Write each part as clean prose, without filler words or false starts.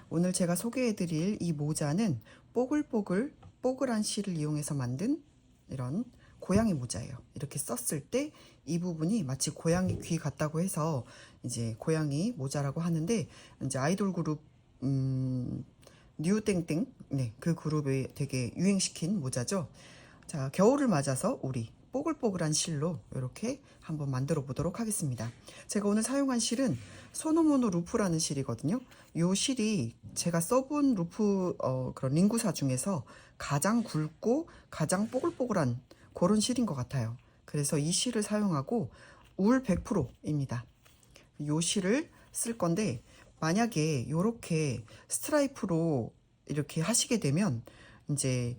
오늘 제가 소개해드릴 이 모자는 뽀글한 실을 이용해서 만든 이런 고양이 모자예요. 이렇게 썼을 때 이 부분이 마치 고양이 귀 같다고 해서 이제 고양이 모자라고 하는데, 이제 아이돌 그룹 뉴땡땡, 네, 그 그룹이 되게 유행시킨 모자죠. 자, 겨울을 맞아서 우리 뽀글뽀글한 실로 이렇게 한번 만들어 보도록 하겠습니다. 제가 오늘 사용한 실은 소노모노 루프라는 실이거든요. 이 실이 제가 써본 루프 그런 링구사 중에서 가장 굵고 가장 뽀글뽀글한 그런 실인 것 같아요. 그래서 이 실을 사용하고 울 100%입니다. 이 실을 쓸 건데, 만약에 이렇게 스트라이프로 이렇게 하시게 되면 이제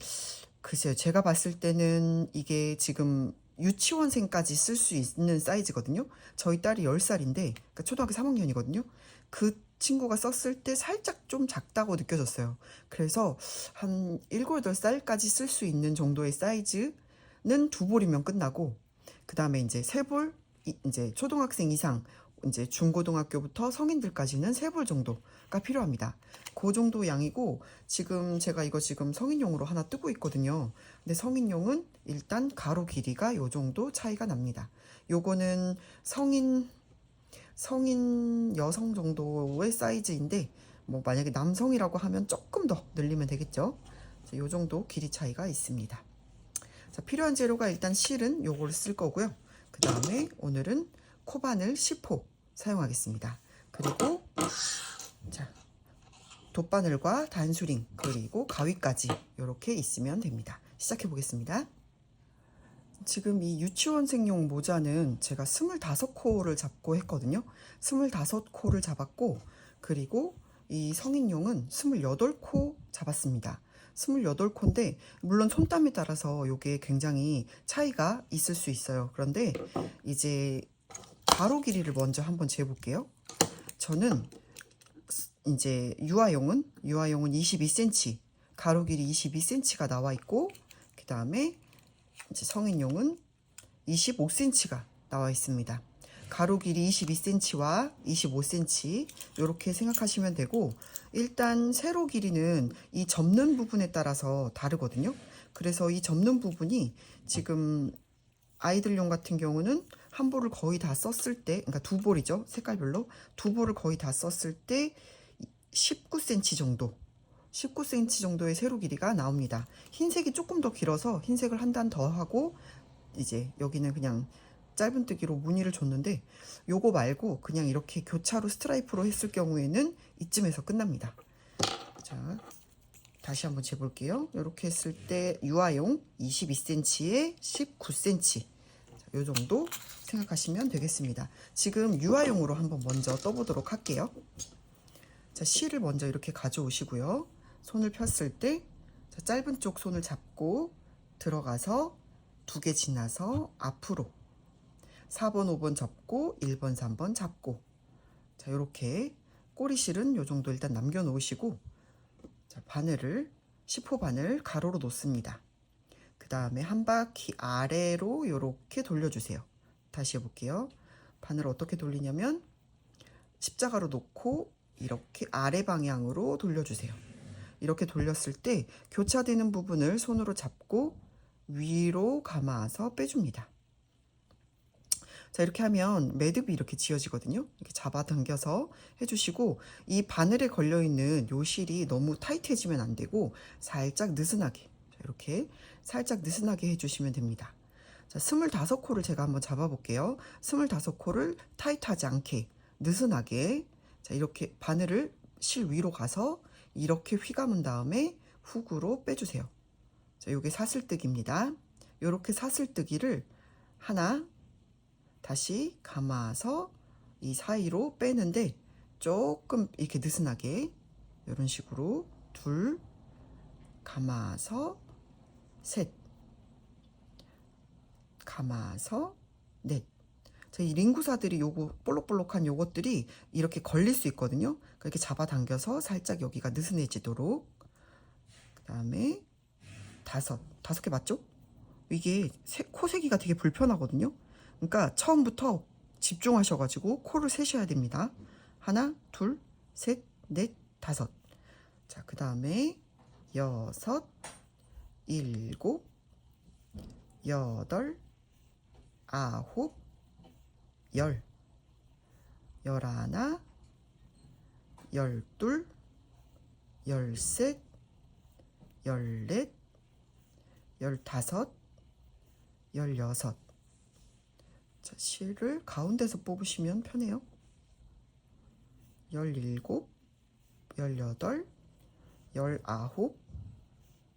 글쎄요, 제가 봤을 때는 이게 지금 유치원생까지 쓸 수 있는 사이즈거든요. 저희 딸이 10살인데, 그러니까 초등학교 3학년이거든요. 그 친구가 썼을 때 살짝 좀 작다고 느껴졌어요. 그래서 한 7, 8살까지 쓸 수 있는 정도의 사이즈는 2볼이면 끝나고, 그 다음에 이제 3볼, 이제 초등학생 이상, 이제 중고등학교부터 성인들까지는 3볼 정도가 필요합니다. 그 정도 양이고, 지금 제가 이거 지금 성인용으로 하나 뜨고 있거든요. 근데 성인용은 일단 가로 길이가 요 정도 차이가 납니다. 요거는 성인 여성 정도의 사이즈인데, 뭐 만약에 남성이라고 하면 조금 더 늘리면 되겠죠. 요 정도 길이 차이가 있습니다. 자, 필요한 재료가 일단 실은 요걸 쓸 거고요. 그 다음에 오늘은 코바늘 10호 사용하겠습니다. 그리고 자, 돗바늘과 단수링 그리고 가위까지 이렇게 있으면 됩니다. 시작해 보겠습니다. 지금 이 유치원생용 모자는 제가 25코를 잡고 했거든요. 25코를 잡았고, 그리고 이 성인용은 28코 잡았습니다. 28코인데 물론 손땀에 따라서 이게 굉장히 차이가 있을 수 있어요. 그런데 이제 가로 길이를 먼저 한번 재볼게요. 저는 이제 유아용은 22cm, 가로 길이 22cm가 나와 있고, 그 다음에 이제 성인용은 25cm가 나와 있습니다. 가로 길이 22cm와 25cm 이렇게 생각하시면 되고, 일단 세로 길이는 이 접는 부분에 따라서 다르거든요. 그래서 이 접는 부분이 지금 아이들용 같은 경우는 한 볼을 거의 다 썼을 때, 그러니까 2볼이죠. 색깔별로 2볼을 거의 다 썼을 때 19cm 정도, 19cm 정도의 세로 길이가 나옵니다. 흰색이 조금 더 길어서 흰색을 한 단 더 하고, 이제 여기는 그냥 짧은뜨기로 무늬를 줬는데, 요거 말고 그냥 이렇게 교차로 스트라이프로 했을 경우에는 이쯤에서 끝납니다. 자, 다시 한번 재볼게요. 이렇게 했을 때 유아용 22cm에 19cm, 요 정도 생각하시면 되겠습니다. 지금 유아용으로 한번 먼저 떠보도록 할게요. 자, 실을 먼저 이렇게 가져오시고요. 손을 폈을 때, 자, 짧은 쪽 손을 잡고 들어가서 2개 지나서 앞으로 4번, 5번 접고 1번, 3번 잡고, 자, 요렇게 꼬리실은 요 정도 일단 남겨 놓으시고, 자, 바늘을 10호 바늘 가로로 놓습니다. 그 다음에 한 바퀴 아래로 요렇게 돌려주세요. 다시 해볼게요. 바늘을 어떻게 돌리냐면 십자가로 놓고 이렇게 아래 방향으로 돌려주세요. 이렇게 돌렸을 때 교차되는 부분을 손으로 잡고 위로 감아서 빼줍니다. 자, 이렇게 하면 매듭이 이렇게 지어지거든요. 이렇게 잡아당겨서 해주시고, 이 바늘에 걸려있는 요 실이 너무 타이트해지면 안 되고 살짝 느슨하게, 자, 이렇게 살짝 느슨하게 해주시면 됩니다. 자, 25코를 제가 한번 잡아볼게요. 25코를 타이트하지 않게 느슨하게, 자, 이렇게 바늘을 실 위로 가서 이렇게 휘감은 다음에 훅으로 빼주세요. 자, 요게 사슬뜨기입니다. 요렇게 사슬뜨기를 하나, 다시 감아서 이 사이로 빼는데 조금 이렇게 느슨하게, 이런 식으로 둘, 감아서 셋, 감아서 넷. 자, 이 링구사들이 요거 볼록볼록한 요것들이 이렇게 걸릴 수 있거든요. 이렇게 잡아당겨서 살짝 여기가 느슨해지도록. 그 다음에 다섯 개 맞죠? 이게 코 세기가 되게 불편하거든요. 그러니까 처음부터 집중하셔가지고 코를 세셔야 됩니다. 하나, 둘, 셋, 넷, 다섯. 자, 그 다음에 6, 7, 8, 9, 10, 11, 12, 13, 14, 15, 16. 자, 실을 가운데서 뽑으시면 편해요. 17, 18, 19,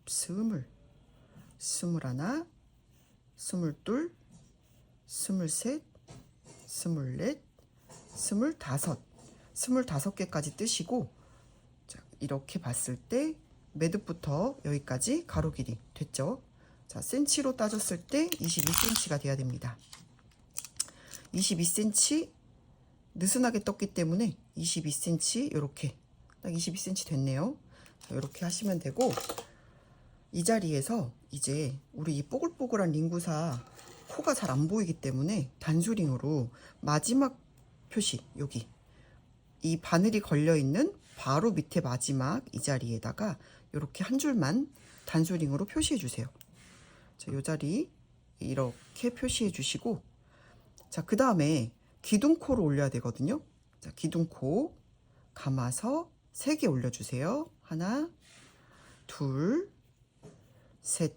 20, 21, 22, 23, 24, 25, 25개까지 뜨시고, 자, 이렇게 봤을 때 매듭부터 여기까지 가로 길이 됐죠. 자, 센치로 따졌을 때 22cm가 돼야 됩니다. 22cm 느슨하게 떴기 때문에 22cm 이렇게 딱 22cm 됐네요. 자, 이렇게 하시면 되고, 이 자리에서 이제 우리 이 뽀글뽀글한 링구사 코가 잘 안 보이기 때문에 단수링으로 마지막 표시, 여기 이 바늘이 걸려 있는 바로 밑에 마지막 이 자리에다가 이렇게 한 줄만 단수링으로 표시해 주세요. 자, 이 자리 이렇게 표시해 주시고, 자, 그 다음에 기둥코를 올려야 되거든요. 자, 기둥코 감아서 3개 올려주세요. 하나, 둘, 셋.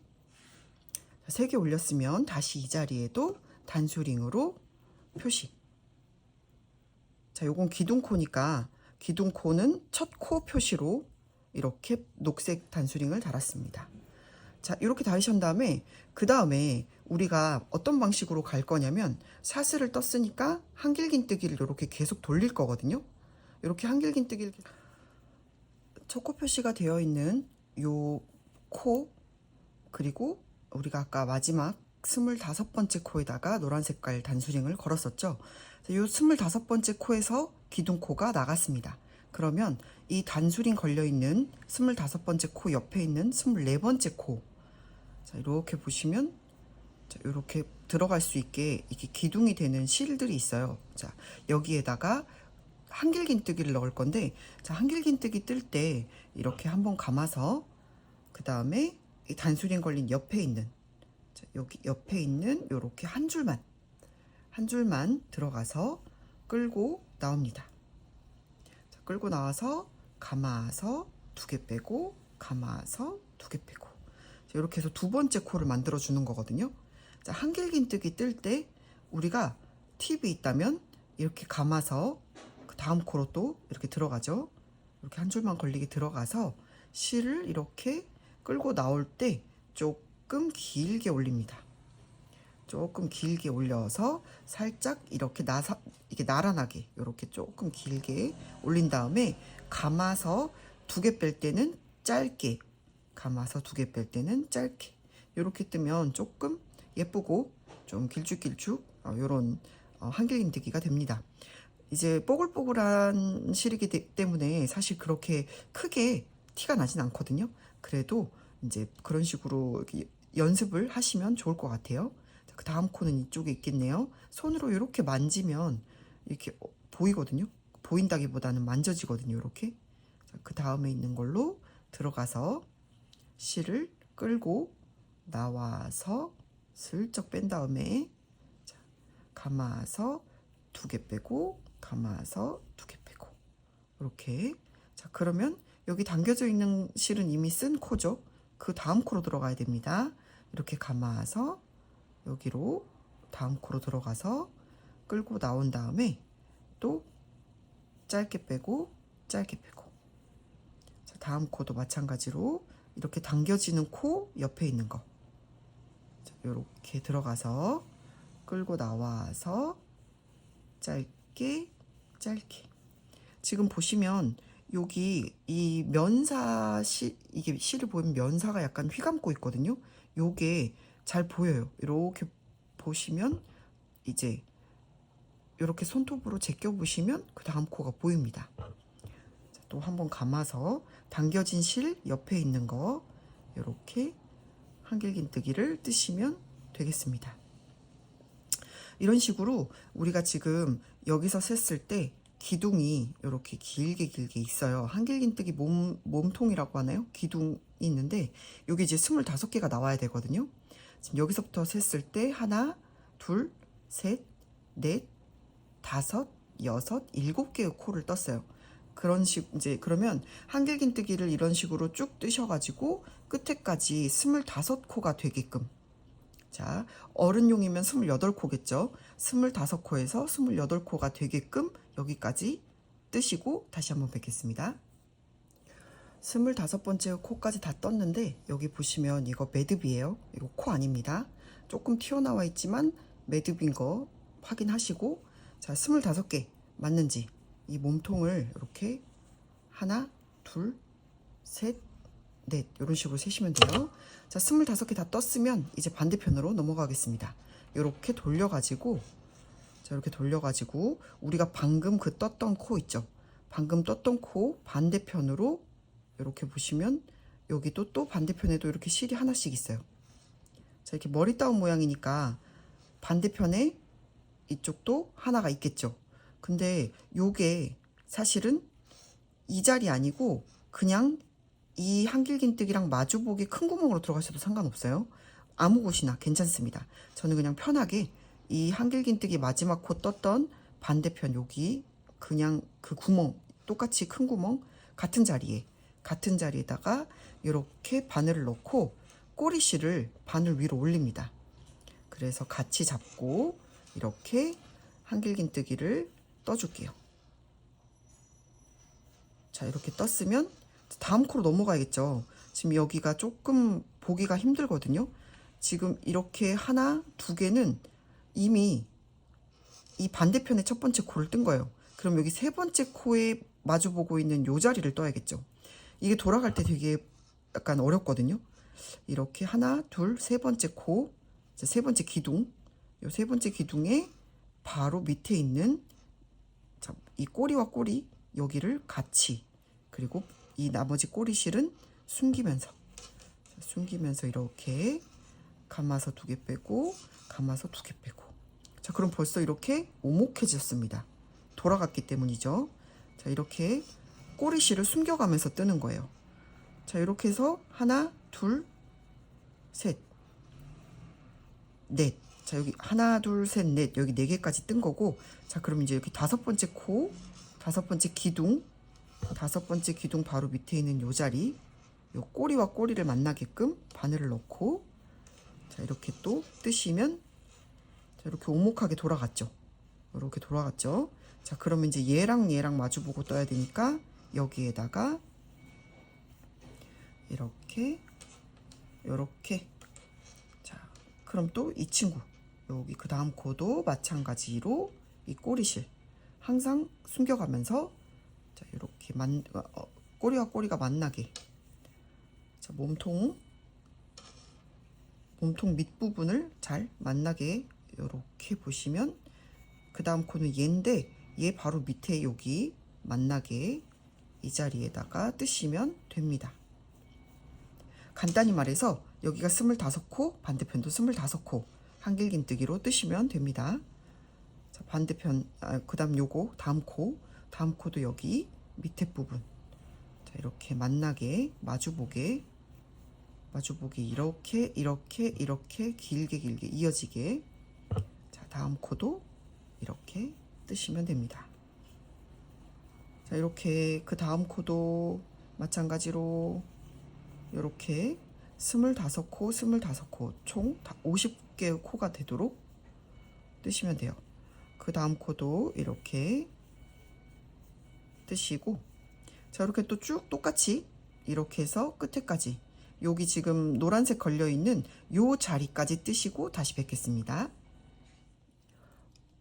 3개 올렸으면 다시 이 자리에도 단수링으로 표시. 자, 요건 기둥코니까 기둥코는 첫 코 표시로 이렇게 녹색 단수링을 달았습니다. 자, 이렇게 달으신 다음에 그 다음에 우리가 어떤 방식으로 갈 거냐면, 사슬을 떴으니까 한길긴뜨기를 이렇게 계속 돌릴 거거든요. 이렇게 한길긴뜨기를, 첫 코 표시가 되어 있는 요 코, 그리고 우리가 아까 마지막 25번째 코에다가 노란 색깔 단수링을 걸었었죠. 이 25번째 코에서 기둥코가 나갔습니다. 그러면 이 단수링 걸려있는 25번째 코 옆에 있는 24번째 코, 자, 이렇게 보시면, 자, 이렇게 들어갈 수 있게 이게 기둥이 되는 실들이 있어요. 자, 여기에다가 한길긴뜨기를 넣을 건데, 자, 한길긴뜨기 뜰 때 이렇게 한번 감아서 그 다음에 이 단수링 걸린 옆에 있는, 자, 여기 옆에 있는 요렇게 한 줄만 들어가서 끌고 나옵니다. 자, 끌고 나와서 감아서 2개 빼고, 감아서 2개 빼고, 자, 이렇게 해서 2번째 코를 만들어 주는 거거든요. 자, 한길긴뜨기 뜰 때 우리가 팁이 있다면 이렇게 감아서 그 다음 코로 또 이렇게 들어가죠. 이렇게 한 줄만 걸리게 들어가서 실을 이렇게 끌고 나올 때 조금 길게 올립니다. 조금 길게 올려서 살짝 이렇게 이게 나란하게 이렇게 조금 길게 올린 다음에 감아서 2개 뺄 때는 짧게, 감아서 2개 뺄 때는 짧게, 이렇게 뜨면 조금 예쁘고 좀 길쭉길쭉 요런 한길긴뜨기가 됩니다. 이제 뽀글뽀글한 실이기 때문에 사실 그렇게 크게 티가 나진 않거든요. 그래도 이제 그런 식으로 이렇게 연습을 하시면 좋을 것 같아요. 그 다음 코는 이쪽에 있겠네요. 손으로 이렇게 만지면 이렇게 보이거든요. 보인다기보다는 만져지거든요. 이렇게. 그 다음에 있는 걸로 들어가서 실을 끌고 나와서 슬쩍 뺀 다음에, 자, 감아서 2개 빼고, 감아서 2개 빼고, 이렇게. 자, 그러면 여기 당겨져 있는 실은 이미 쓴 코죠. 그 다음 코로 들어가야 됩니다. 이렇게 감아서 여기로 다음 코로 들어가서 끌고 나온 다음에 또 짧게 빼고, 짧게 빼고. 자, 다음 코도 마찬가지로 이렇게 당겨지는 코 옆에 있는 거, 자, 이렇게 들어가서 끌고 나와서 짧게, 짧게. 지금 보시면 여기 이 면사 이게 실을 보면 면사가 약간 휘감고 있거든요. 요게 잘 보여요. 이렇게 보시면 이제 이렇게 손톱으로 제껴 보시면 그 다음 코가 보입니다. 또 한번 감아서 당겨진 실 옆에 있는 거 이렇게 한길긴뜨기를 뜨시면 되겠습니다. 이런 식으로 우리가 지금 여기서 셌을 때 기둥이 이렇게 길게 있어요. 한길긴뜨기 몸통이라고 하나요? 기둥이 있는데 여기 이제 25개가 나와야 되거든요. 지금 여기서부터 셌을 때 하나, 둘, 셋, 넷, 다섯, 여섯, 7개의 코를 떴어요. 그런 식 이제 그러면 한길긴뜨기를 이런 식으로 쭉 뜨셔가지고 끝에까지 25코가 되게끔. 자, 어른용이면 28코겠죠. 25코에서 28코가 되게끔 여기까지 뜨시고 다시 한번 뵙겠습니다. 25번째 코까지 다 떴는데 여기 보시면 이거 매듭이에요. 이거 코 아닙니다. 조금 튀어나와 있지만 매듭인 거 확인하시고, 자, 25개 맞는지 이 몸통을 이렇게 하나, 둘, 셋, 넷 이런 식으로 세시면 돼요. 자, 25개 다 떴으면 이제 반대편으로 넘어가겠습니다. 이렇게 돌려가지고, 자, 이렇게 돌려가지고 우리가 방금 그 떴던 코 있죠. 방금 떴던 코 반대편으로 이렇게 보시면 여기도 또 반대편에도 이렇게 실이 하나씩 있어요. 자, 이렇게 머리 따온 모양이니까 반대편에 이쪽도 하나가 있겠죠. 근데 요게 사실은 이 자리 아니고 그냥 이 한길긴뜨기랑 마주보기 큰 구멍으로 들어가셔도 상관없어요. 아무 곳이나 괜찮습니다. 저는 그냥 편하게 이 한길긴뜨기 마지막 코 떴던 반대편 여기 그냥 그 구멍, 똑같이 큰 구멍 같은 자리에다가 이렇게 바늘을 넣고 꼬리실을 바늘 위로 올립니다. 그래서 같이 잡고 이렇게 한길긴뜨기를 떠줄게요. 자, 이렇게 떴으면 다음 코로 넘어가야겠죠. 지금 여기가 조금 보기가 힘들거든요. 지금 이렇게 하나, 두 개는 이미 이 반대편에 첫 번째 코를 뜬 거예요. 그럼 여기 세 번째 코에 마주보고 있는 요 자리를 떠야겠죠. 이게 돌아갈 때 되게 약간 어렵거든요. 이렇게 하나, 둘, 세 번째 코, 세 번째 기둥, 요 세 번째 기둥에 바로 밑에 있는 이 꼬리와 꼬리 여기를 같이, 그리고 이 나머지 꼬리실은 숨기면서 이렇게 감아서 2개 빼고 감아서 2개 빼고. 자, 그럼 벌써 이렇게 오목해졌습니다. 돌아갔기 때문이죠. 자, 이렇게 꼬리실을 숨겨가면서 뜨는 거예요. 자, 이렇게 해서 하나, 둘, 셋, 넷. 자, 여기 하나, 둘, 셋, 넷. 여기 4개까지 뜬 거고. 자, 그럼 이제 여기 5번째 코, 5번째 기둥, 5번째 기둥 바로 밑에 있는 요 자리, 요 꼬리와 꼬리를 만나게끔 바늘을 넣고, 자, 이렇게 또 뜨시면, 자, 이렇게 오목하게 돌아갔죠. 이렇게 돌아갔죠. 자, 그러면 이제 얘랑 마주보고 떠야 되니까 여기에다가 이렇게 자, 그럼 또 이 친구 여기 그 다음 코도 마찬가지로 이 꼬리실 항상 숨겨가면서, 자, 이렇게 꼬리와 꼬리가 만나게, 자, 몸통 밑부분을 잘 만나게 이렇게 보시면, 그 다음 코는 얘인데 얘 바로 밑에 여기 만나게 이 자리에다가 뜨시면 됩니다. 간단히 말해서 여기가 25코, 반대편도 25코 한길긴뜨기로 뜨시면 됩니다. 자, 반대편, 그 다음 요거 다음 코도 여기 밑에 부분, 자, 이렇게 만나게 마주보게 이렇게 길게 이어지게. 자, 다음 코도 이렇게 뜨시면 됩니다. 자, 이렇게 그 다음 코도 마찬가지로 이렇게 25코 총 50개의 코가 되도록 뜨시면 돼요. 그 다음 코도 이렇게 뜨시고, 자, 이렇게 또 쭉 똑같이 이렇게 해서 끝에까지 여기 지금 노란색 걸려있는 요 자리까지 뜨시고 다시 뵙겠습니다.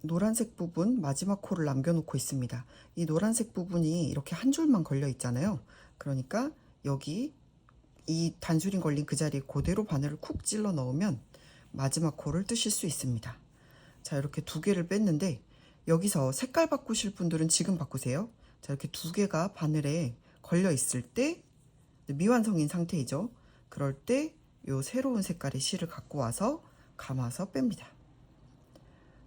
노란색 부분 마지막 코를 남겨놓고 있습니다. 이 노란색 부분이 이렇게 한 줄만 걸려 있잖아요. 그러니까 여기 이 단수링 걸린 그 자리에 그대로 바늘을 쿡 찔러 넣으면 마지막 코를 뜨실 수 있습니다. 자, 이렇게 2개를 뺐는데 여기서 색깔 바꾸실 분들은 지금 바꾸세요. 자, 이렇게 2개가 바늘에 걸려 있을 때 미완성인 상태이죠. 그럴 때 요 새로운 색깔의 실을 갖고 와서 감아서 뺍니다.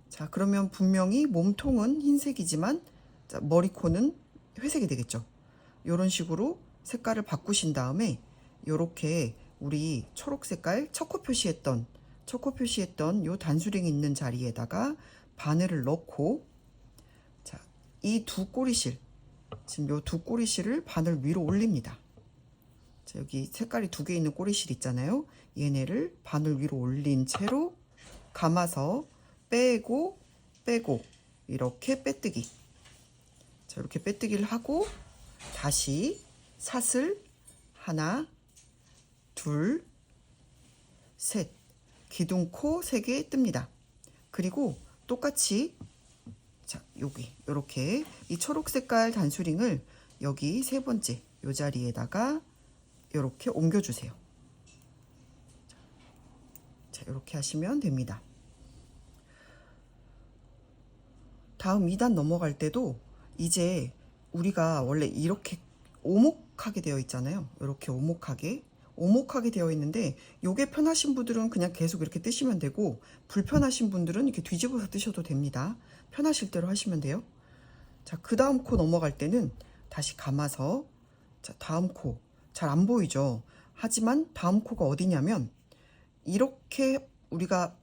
자, 그러면 분명히 몸통은 흰색이지만 자, 머리 코는 회색이 되겠죠. 이런 식으로 색깔을 바꾸신 다음에 요렇게 우리 초록 색깔 초코 표시했던 요 단수링이 있는 자리에다가 바늘을 넣고, 자, 이 두 꼬리실, 지금 요 두 꼬리실을 바늘 위로 올립니다. 자, 여기 색깔이 두 개 있는 꼬리실 있잖아요. 얘네를 바늘 위로 올린 채로 감아서 빼고 이렇게 빼뜨기. 자, 이렇게 빼뜨기를 하고 다시 사슬 하나, 둘, 셋, 기둥코 3개 뜹니다. 그리고 똑같이, 자, 여기 이렇게 이 초록 색깔 단수링을 여기 세 번째 요 자리에다가 이렇게 옮겨주세요. 자, 이렇게 하시면 됩니다. 다음 2단 넘어갈 때도 이제 우리가 원래 이렇게 오목하게 되어 있잖아요. 이렇게 오목하게 되어 있는데, 요게 편하신 분들은 그냥 계속 이렇게 뜨시면 되고, 불편하신 분들은 이렇게 뒤집어서 뜨셔도 됩니다. 편하실 대로 하시면 돼요. 자, 그 다음 코 넘어갈 때는 다시 감아서, 자, 다음 코 잘 안 보이죠? 하지만 다음 코가 어디냐면, 이렇게 우리가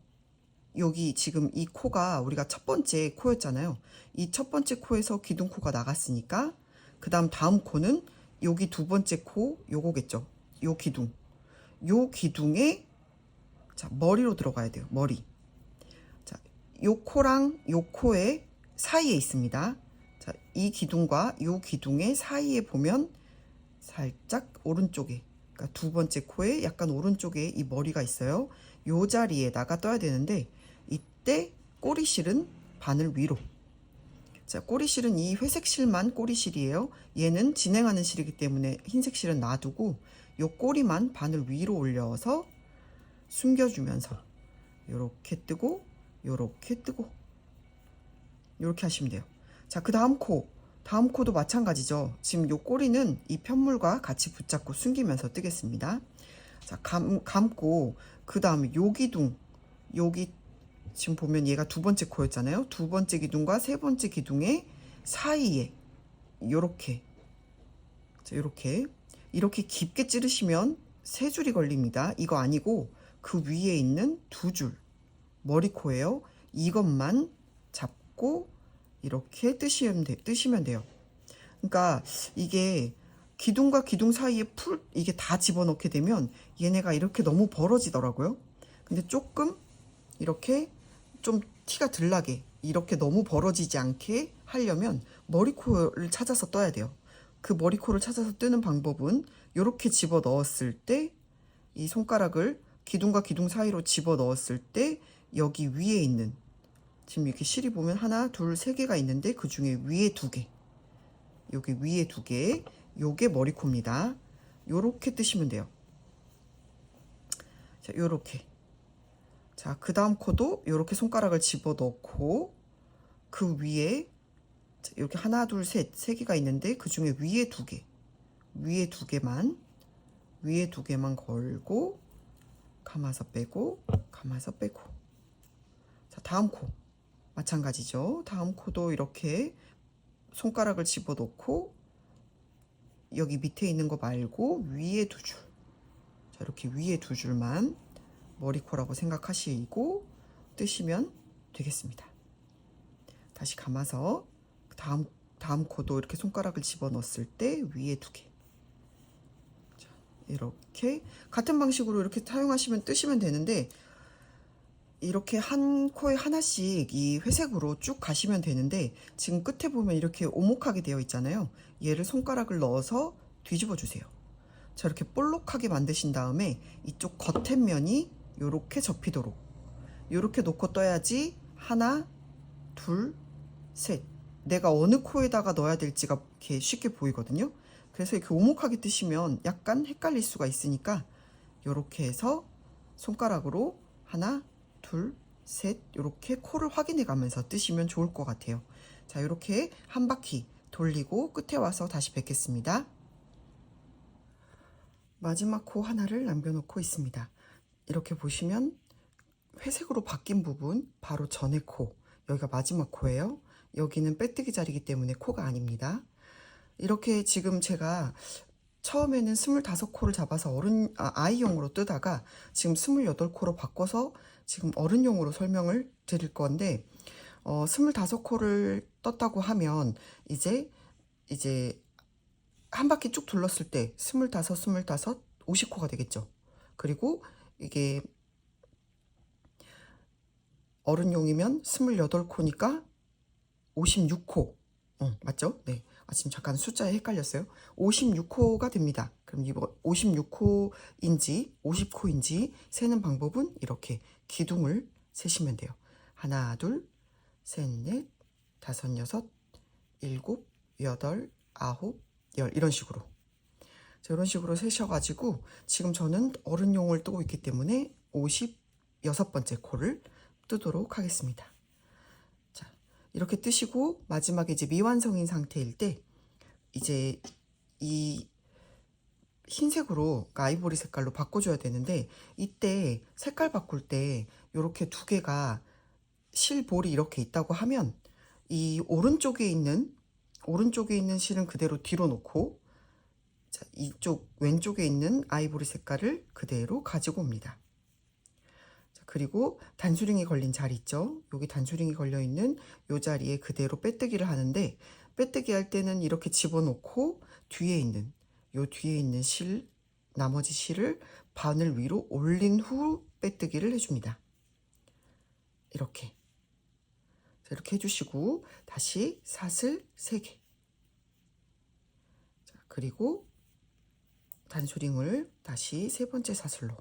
여기 지금 이 코가 우리가 첫 번째 코였잖아요. 이 첫 번째 코에서 기둥코가 나갔으니까 그 다음 코는 여기 두 번째 코 요거겠죠. 요 기둥에, 자, 머리로 들어가야 돼요. 머리. 자, 요 코랑 요 코의 사이에 있습니다. 자, 이 기둥과 요 기둥의 사이에 보면 살짝 오른쪽에, 그러니까 두 번째 코에 약간 오른쪽에 이 머리가 있어요. 요 자리에다가 떠야 되는데, 이때 꼬리실은 바늘 위로. 자, 꼬리실은 이 회색 실만 꼬리실이에요. 얘는 진행하는 실이기 때문에 흰색 실은 놔두고 요 꼬리만 바늘 위로 올려서 숨겨주면서 요렇게 뜨고 요렇게 뜨고 요렇게 하시면 돼요. 자, 그 다음 코도 마찬가지죠. 지금 요 꼬리는 이 편물과 같이 붙잡고 숨기면서 뜨겠습니다. 자, 감고 그 다음에 요 기둥, 여기 지금 보면 얘가 두 번째 코였잖아요. 두 번째 기둥과 세 번째 기둥의 사이에 요렇게, 자, 이렇게 깊게 찌르시면 세 줄이 걸립니다. 이거 아니고 그 위에 있는 두 줄 머리코예요. 이것만 잡고 이렇게 뜨시면 돼요. 그러니까 이게 기둥과 기둥 사이에 이게 다 집어넣게 되면 얘네가 이렇게 너무 벌어지더라고요. 근데 조금 이렇게 좀 티가 덜 나게, 이렇게 너무 벌어지지 않게 하려면 머리코를 찾아서 떠야 돼요. 그 머리코를 찾아서 뜨는 방법은 이렇게 집어 넣었을 때, 이 손가락을 기둥과 기둥 사이로 집어 넣었을 때 여기 위에 있는, 지금 이렇게 실이 보면 하나, 둘, 세 개가 있는데 그 중에 위에 두 개, 여기 위에 두 개, 요게 머리코입니다. 요렇게 뜨시면 돼요. 자, 요렇게. 자, 그 다음 코도 이렇게 손가락을 집어 넣고 그 위에, 자, 이렇게 하나, 둘, 세 개가 있는데 그 중에 위에 두 개만 걸고 감아서 빼고. 자, 다음 코 마찬가지죠. 다음 코도 이렇게 손가락을 집어 넣고 여기 밑에 있는 거 말고 위에 두 줄, 자, 이렇게 위에 두 줄만 머리코라고 생각하시고 뜨시면 되겠습니다. 다시 감아서 다음 코도 이렇게 손가락을 집어 넣었을 때 위에 두 개. 자, 이렇게 같은 방식으로 이렇게 사용하시면 뜨시면 되는데, 이렇게 한 코에 하나씩 이 회색으로 쭉 가시면 되는데, 지금 끝에 보면 이렇게 오목하게 되어 있잖아요. 얘를 손가락을 넣어서 뒤집어 주세요. 자, 이렇게 볼록하게 만드신 다음에 이쪽 겉에면이 요렇게 접히도록 요렇게 놓고 떠야지 하나, 둘, 셋, 내가 어느 코에다가 넣어야 될지가 이렇게 쉽게 보이거든요. 그래서 이렇게 오목하게 뜨시면 약간 헷갈릴 수가 있으니까 요렇게 해서 손가락으로 하나, 둘, 셋, 요렇게 코를 확인해 가면서 뜨시면 좋을 것 같아요. 자, 요렇게 한 바퀴 돌리고 끝에 와서 다시 뵙겠습니다. 마지막 코 하나를 남겨놓고 있습니다. 이렇게 보시면 회색으로 바뀐 부분, 바로 전의 코, 여기가 마지막 코예요. 여기는 빼뜨기 자리이기 때문에 코가 아닙니다. 이렇게 지금 제가 처음에는 25코를 잡아서 아이용으로 뜨다가 지금 28코로 바꿔서 지금 어른용으로 설명을 드릴 건데, 25코를 떴다고 하면 이제 한 바퀴 쭉 둘렀을 때 25, 50코가 되겠죠. 그리고 이게 어른용이면 28코니까 56코. 맞죠? 네. 지금 잠깐 숫자에 헷갈렸어요. 56코가 됩니다. 그럼 이거 56코인지 50코인지 세는 방법은 이렇게 기둥을 세시면 돼요. 하나, 둘, 셋, 넷, 다섯, 여섯, 일곱, 여덟, 아홉, 열, 이런 식으로. 자, 이런 식으로 세셔가지고 지금 저는 어른용을 뜨고 있기 때문에 56번째 코를 뜨도록 하겠습니다. 자, 이렇게 뜨시고 마지막에 이제 미완성인 상태일 때 이제 이 흰색으로, 그러니까 아이보리 색깔로 바꿔줘야 되는데, 이때 색깔 바꿀 때 이렇게 두 개가 실볼이 이렇게 있다고 하면 이 오른쪽에 있는 실은 그대로 뒤로 놓고, 자, 이쪽 왼쪽에 있는 아이보리 색깔을 그대로 가지고 옵니다. 자, 그리고 단수링이 걸린 자리 있죠? 여기 단수링이 걸려 있는 이 자리에 그대로 빼뜨기를 하는데, 빼뜨기 할 때는 이렇게 집어넣고 뒤에 있는 나머지 실을 바늘 위로 올린 후 빼뜨기를 해줍니다. 이렇게. 자, 이렇게 해주시고 다시 사슬 3개. 자, 그리고 단수링을 다시 세 번째 사슬로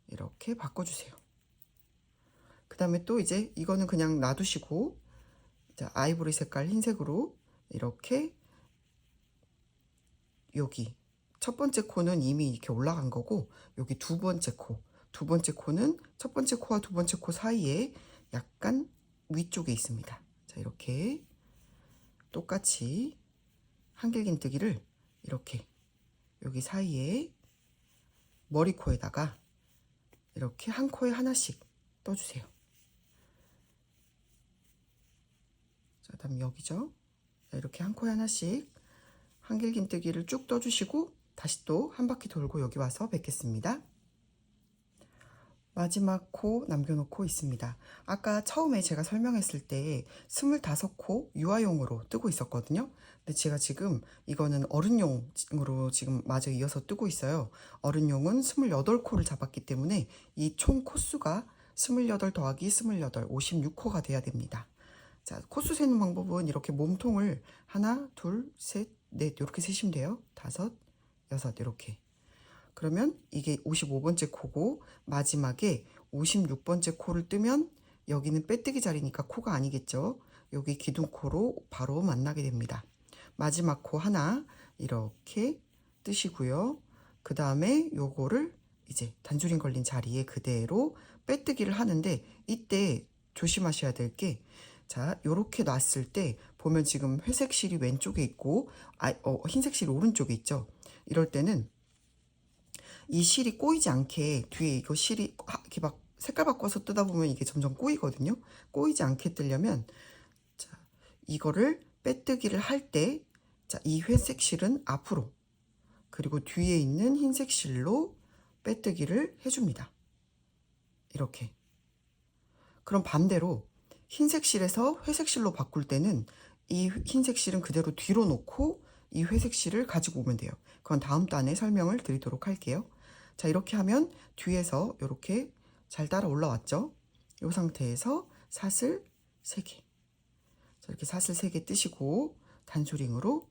이렇게 바꿔주세요. 그 다음에 또 이제 이거는 그냥 놔두시고, 자, 아이보리 색깔 흰색으로 이렇게 여기 첫 번째 코는 이미 이렇게 올라간 거고, 여기 두 번째 코는 첫 번째 코와 두 번째 코 사이에 약간 위쪽에 있습니다. 자, 이렇게 똑같이 한길긴뜨기를 이렇게 여기 사이에 머리코에다가 이렇게 한 코에 하나씩 떠주세요. 자, 다음 여기죠. 자, 이렇게 한 코에 하나씩 한길긴뜨기를 쭉 떠주시고 다시 또 한 바퀴 돌고 여기 와서 뵙겠습니다. 마지막 코 남겨놓고 있습니다. 아까 처음에 제가 설명했을 때 25코 유아용으로 뜨고 있었거든요. 근데 제가 지금 이거는 어른용으로 지금 마저 이어서 뜨고 있어요. 어른용은 28코를 잡았기 때문에 이 총 코수가 28 더하기 28, 56코가 돼야 됩니다. 자, 코수 세는 방법은 이렇게 몸통을 하나, 둘, 셋, 넷 이렇게 세시면 돼요. 다섯, 여섯 이렇게. 그러면 이게 55번째 코고 마지막에 56번째 코를 뜨면 여기는 빼뜨기 자리니까 코가 아니겠죠. 여기 기둥코로 바로 만나게 됩니다. 마지막 코 하나 이렇게 뜨시고요. 그 다음에 요거를 이제 단수링 걸린 자리에 그대로 빼뜨기를 하는데, 이때 조심하셔야 될 게, 자, 요렇게 놨을 때 보면 지금 회색 실이 왼쪽에 있고 흰색 실이 오른쪽에 있죠. 이럴 때는 이 실이 꼬이지 않게 뒤에 이거 실이 이렇게 막 색깔 바꿔서 뜨다 보면 이게 점점 꼬이거든요. 꼬이지 않게 뜨려면, 자, 이거를 빼뜨기를 할 때, 자, 이 회색 실은 앞으로, 그리고 뒤에 있는 흰색 실로 빼뜨기를 해줍니다. 이렇게. 그럼 반대로 흰색 실에서 회색 실로 바꿀 때는 이 흰색 실은 그대로 뒤로 놓고 이 회색 실을 가지고 오면 돼요. 그건 다음 단에 설명을 드리도록 할게요. 자, 이렇게 하면 뒤에서 이렇게 잘 따라 올라왔죠. 이 상태에서 사슬 3개. 자, 이렇게 사슬 3개 뜨시고 단수링으로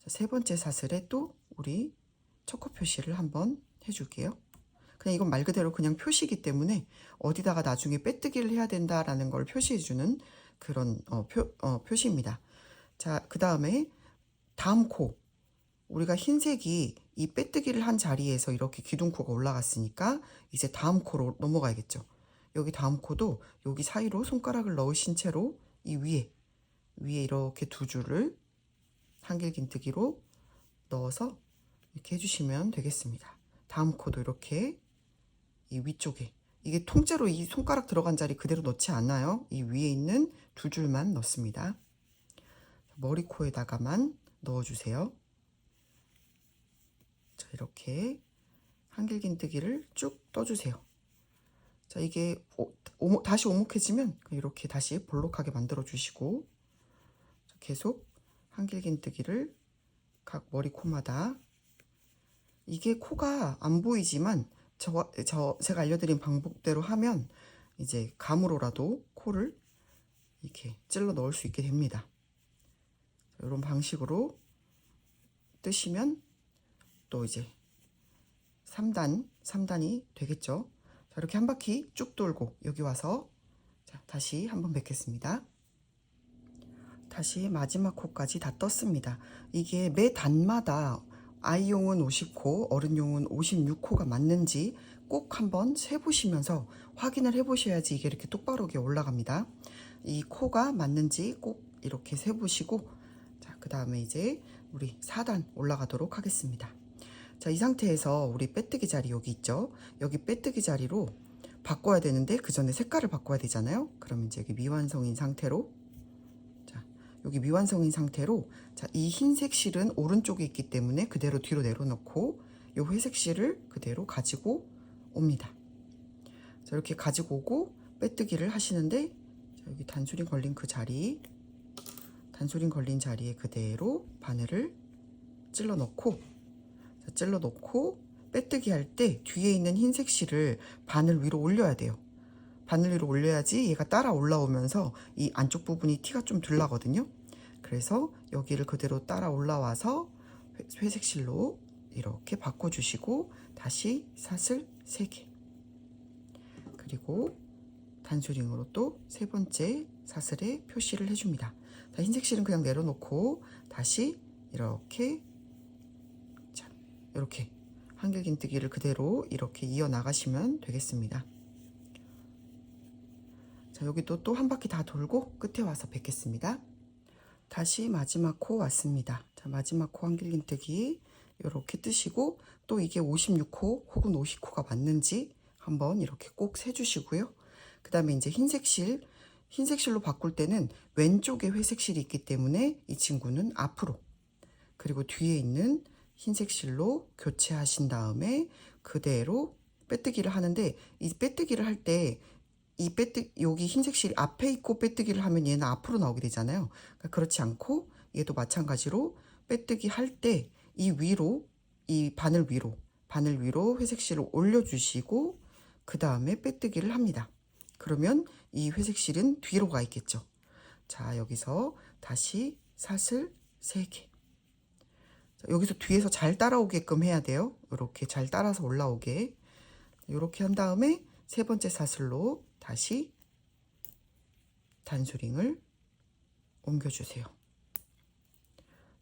세 번째 사슬에 또 우리 초코 표시를 한번 해줄게요. 그냥 이건 말 그대로 그냥 표시이기 때문에 어디다가 나중에 빼뜨기를 해야 된다라는 걸 표시해주는 그런 표시입니다. 자, 그 다음에 다음 코, 우리가 흰색이 이 빼뜨기를 한 자리에서 이렇게 기둥코가 올라갔으니까 이제 다음 코로 넘어가야겠죠. 여기 다음 코도 여기 사이로 손가락을 넣으신 채로 이 위에 이렇게 두 줄을 한길긴뜨기로 넣어서 이렇게 해주시면 되겠습니다. 다음 코도 이렇게 이 위쪽에, 이게 통째로 이 손가락 들어간 자리 그대로 넣지 않아요. 이 위에 있는 두 줄만 넣습니다. 머리 코에다가만 넣어주세요. 자, 이렇게 한길긴뜨기를 쭉 떠주세요. 자, 이게 다시 오목해지면 이렇게 다시 볼록하게 만들어 주시고, 계속 한길긴뜨기를 각 머리 코마다, 이게 코가 안 보이지만 제가 알려드린 방법대로 하면 이제 감으로라도 코를 이렇게 찔러 넣을 수 있게 됩니다. 이런 방식으로 뜨시면 또 이제 3단이 되겠죠. 자, 이렇게 한 바퀴 쭉 돌고 여기 와서 자, 다시 한번 뵙겠습니다. 다시 마지막 코까지 다 떴습니다. 이게 매 단마다 아이용은 50코, 어른용은 56코가 맞는지 꼭 한번 세보시면서 확인을 해보셔야지 이게 이렇게 똑바르게 올라갑니다. 이 코가 맞는지 꼭 이렇게 세보시고, 자, 그 다음에 이제 우리 4단 올라가도록 하겠습니다. 자, 이 상태에서 우리 빼뜨기 자리 여기 있죠. 여기 빼뜨기 자리로 바꿔야 되는데 그 전에 색깔을 바꿔야 되잖아요. 그럼 이제 여기 미완성인 상태로, 자, 여기 미완성인 상태로, 자, 이 흰색 실은 오른쪽에 있기 때문에 그대로 뒤로 내려놓고 이 회색 실을 그대로 가지고 옵니다. 자, 이렇게 가지고 오고 빼뜨기를 하시는데, 자, 여기 단수링 걸린 그 자리, 단수링 걸린 자리에 그대로 바늘을 찔러 넣고, 자, 찔러 넣고 빼뜨기 할 때 뒤에 있는 흰색 실을 바늘 위로 올려야 돼요. 바늘 위로 올려야지 얘가 따라 올라오면서 이 안쪽 부분이 티가 좀 덜 나거든요. 그래서 여기를 그대로 따라 올라와서 회색 실로 이렇게 바꿔주시고 다시 사슬 3개, 그리고 단수링으로 또 세 번째 사슬에 표시를 해줍니다. 자, 흰색 실은 그냥 내려놓고 다시 이렇게, 자, 이렇게 한길긴뜨기를 그대로 이렇게 이어나가시면 되겠습니다. 자, 여기도 또 한 바퀴 다 돌고 끝에 와서 뵙겠습니다. 다시 마지막 코 왔습니다. 자, 마지막 코 한길긴뜨기 이렇게 뜨시고, 또 이게 56코 혹은 50코가 맞는지 한번 이렇게 꼭 세주시고요. 그 다음에 이제 흰색 실로 바꿀 때는 왼쪽에 회색 실이 있기 때문에 이 친구는 앞으로, 그리고 뒤에 있는 흰색 실로 교체하신 다음에 그대로 빼뜨기를 하는데, 이 빼뜨기를 할 때 여기 흰색 실 앞에 있고 빼뜨기를 하면 얘는 앞으로 나오게 되잖아요. 그러니까 그렇지 않고 얘도 마찬가지로 빼뜨기 할 때 이 위로, 이 바늘 위로 회색 실을 올려주시고 그 다음에 빼뜨기를 합니다. 그러면 이 회색 실은 뒤로 가 있겠죠. 자, 여기서 다시 사슬 3개. 자, 여기서 뒤에서 잘 따라오게끔 해야 돼요. 이렇게 잘 따라서 올라오게. 이렇게 한 다음에 세 번째 사슬로 다시 단수링을 옮겨주세요.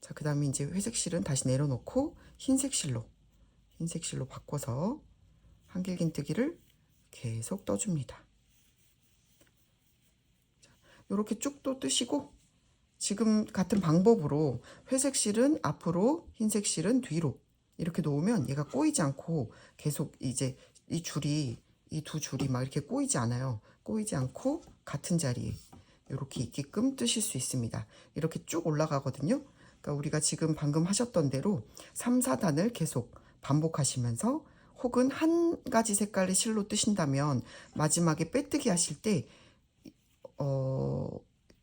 자, 그 다음에 이제 회색 실은 다시 내려놓고 흰색 실로 바꿔서 한길긴뜨기를 계속 떠줍니다. 이렇게 쭉 또 뜨시고, 지금 같은 방법으로 회색 실은 앞으로, 흰색 실은 뒤로 이렇게 놓으면 얘가 꼬이지 않고 계속 이제 이 두 줄이 막 이렇게 꼬이지 않아요. 꼬이지 않고 같은 자리에 이렇게 있게끔 뜨실 수 있습니다. 이렇게 쭉 올라가거든요. 그러니까 우리가 지금 방금 하셨던 대로 3, 4단을 계속 반복하시면서, 혹은 한 가지 색깔의 실로 뜨신다면 마지막에 빼뜨기 하실 때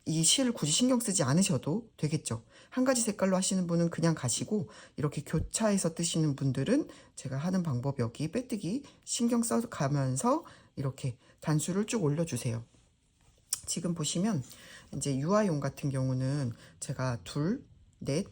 이 실 굳이 신경 쓰지 않으셔도 되겠죠. 한 가지 색깔로 하시는 분은 그냥 가시고, 이렇게 교차해서 뜨시는 분들은 제가 하는 방법, 여기 빼뜨기 신경 써가면서 이렇게 단수를 쭉 올려주세요. 지금 보시면 이제 유아용 같은 경우는 제가 2,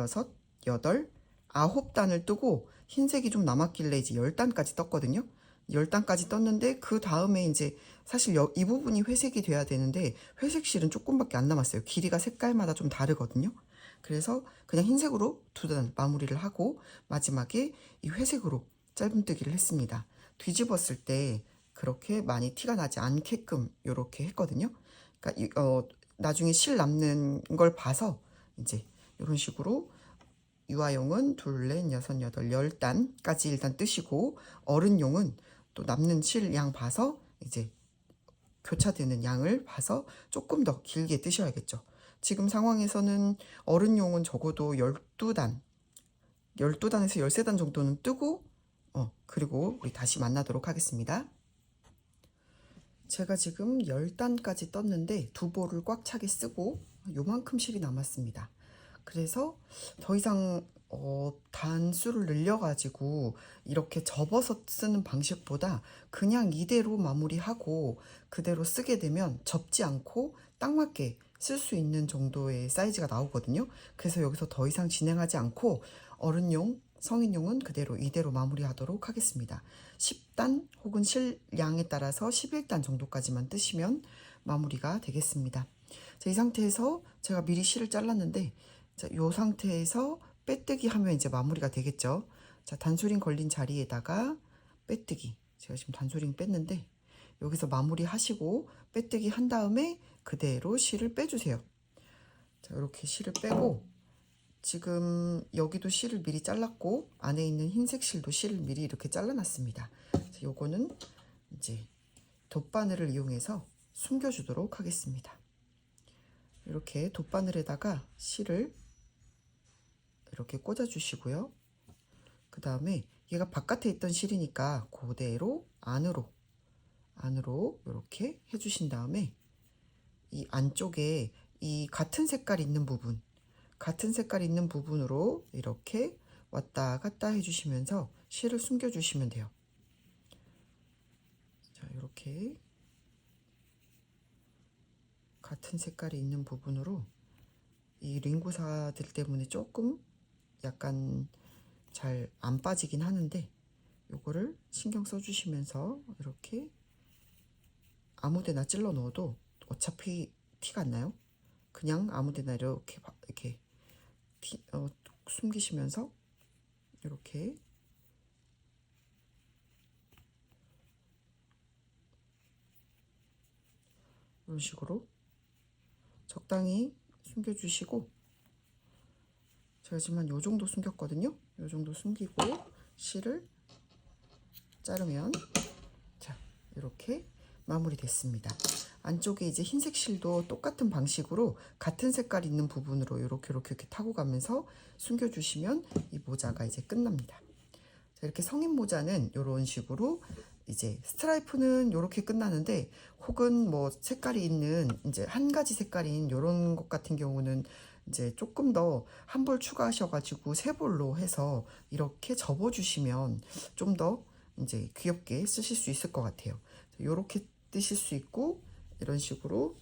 4, 6, 8, 9단을 뜨고 흰색이 좀 남았길래 이제 10단까지 떴거든요. 10단까지 떴는데 그 다음에 이제 사실 이 부분이 회색이 돼야 되는데 회색 실은 조금밖에 안 남았어요. 길이가 색깔마다 좀 다르거든요. 그래서 그냥 흰색으로 2단 마무리를 하고 마지막에 이 회색으로 짧은뜨기를 했습니다. 뒤집었을 때 그렇게 많이 티가 나지 않게끔 이렇게 했거든요. 그러니까 나중에 실 남는 걸 봐서 이제 이런 식으로 유아용은 2, 4, 6, 8, 10단까지 일단 뜨시고, 어른용은 또 남는 실 양 봐서 이제 교차되는 양을 봐서 조금 더 길게 뜨셔야겠죠. 지금 상황에서는 어른용은 적어도 12단, 12단에서 13단 정도는 뜨고 그리고 우리 다시 만나도록 하겠습니다. 제가 지금 10단까지 떴는데 두 볼을 꽉 차게 쓰고 요만큼 실이 남았습니다. 그래서 더 이상 단수를 늘려가지고 이렇게 접어서 쓰는 방식보다 그냥 이대로 마무리하고 그대로 쓰게 되면 접지 않고 딱 맞게 쓸 수 있는 정도의 사이즈가 나오거든요. 그래서 여기서 더 이상 진행하지 않고 어른용, 성인용은 그대로 이대로 마무리하도록 하겠습니다. 10단 혹은 실량에 따라서 11단 정도까지만 뜨시면 마무리가 되겠습니다. 자, 이 상태에서 제가 미리 실을 잘랐는데 자, 이 상태에서 빼뜨기 하면 이제 마무리가 되겠죠. 자, 단소링 걸린 자리에다가 빼뜨기. 제가 지금 단소링 뺐는데 여기서 마무리 하시고 빼뜨기 한 다음에 그대로 실을 빼주세요. 자, 이렇게 실을 빼고 지금 여기도 실을 미리 잘랐고 안에 있는 흰색 실도 실을 미리 이렇게 잘라놨습니다. 자, 요거는 이제 돗바늘을 이용해서 숨겨주도록 하겠습니다. 이렇게 돗바늘에다가 실을 이렇게 꽂아주시고요. 그 다음에 얘가 바깥에 있던 실이니까 그대로 안으로 이렇게 해주신 다음에 이 안쪽에 이 같은 색깔 있는 부분으로 이렇게 왔다 갔다 해주시면서 실을 숨겨주시면 돼요. 자, 이렇게 같은 색깔이 있는 부분으로 이 링구사들 때문에 조금 약간 잘 안 빠지긴 하는데 요거를 신경 써주시면서 이렇게 아무데나 찔러 넣어도 어차피 티가 안 나요. 그냥 아무데나 이렇게 숨기시면서 이렇게 이런 식으로 적당히 숨겨주시고 제가 지금 한 요 정도 숨겼거든요. 요 정도 숨기고 실을 자르면 자 이렇게 마무리 됐습니다. 안쪽에 이제 흰색 실도 똑같은 방식으로 같은 색깔 있는 부분으로 이렇게 타고 가면서 숨겨주시면 이 모자가 이제 끝납니다. 자, 이렇게 성인 모자는 이런 식으로 이제 스트라이프는 이렇게 끝나는데 혹은 뭐 색깔이 있는 이제 한 가지 색깔인 이런 것 같은 경우는 이제 조금 더 한 볼 추가하셔가지고 세 볼로 해서 이렇게 접어주시면 좀 더 이제 귀엽게 쓰실 수 있을 것 같아요. 이렇게 뜨실 수 있고 이런 식으로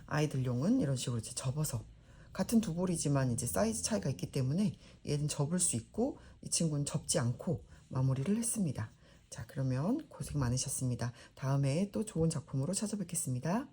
아이들용은 이런 식으로 이제 접어서 같은 두 볼이지만 이제 사이즈 차이가 있기 때문에 얘는 접을 수 있고 이 친구는 접지 않고 마무리를 했습니다. 자, 그러면 고생 많으셨습니다. 다음에 또 좋은 작품으로 찾아뵙겠습니다.